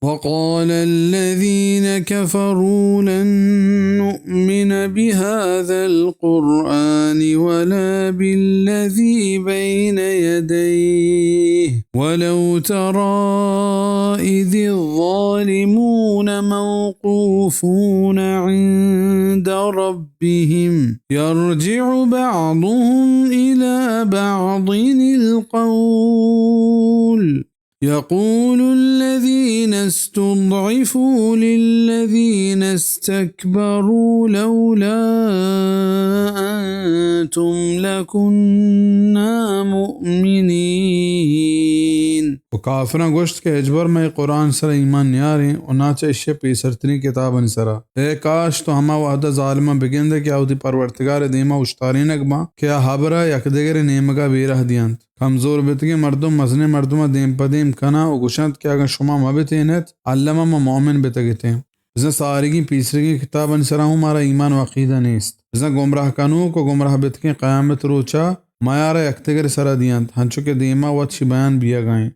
وقال الذين كفروا لن نؤمن بهذا القرآن ولا بالذي بين يديه ولو ترى إذ الظالمون موقوفون عند ربهم يرجع بعضهم إلى بعض القول يقول الذين استضعفوا للذين استكبروا لولا أنتم لكنا مؤمنين وكافرنا گوشت کہ اجبر میں قرآن سر ایمان نیاریں اور ناچے اشے پیسرتنی کتاب انسرا اے کاش تو ہما وعدہ ظالمہ بگندے کیا ہوتی پرورتگار دیما اشتارین اگما کیا حبرہ یک دیگر نیمگا بیرہ دیانت کمزور بتگی مردم مزنے مردم دیم پدیم کنا و گوشند کہ اگر شما مبتینت علمہ مومن بتگتے ازنا سارگی پیسرگی کتاب انسرا ہوں مارا ایمان و عقیدہ نیست ازنا گمراہ کنو کو گمراہ بتگی قیامت روچا مایارہ یک دیگر سرا دیانت ہنچو کہ دیما وچی بیان بیا گائیں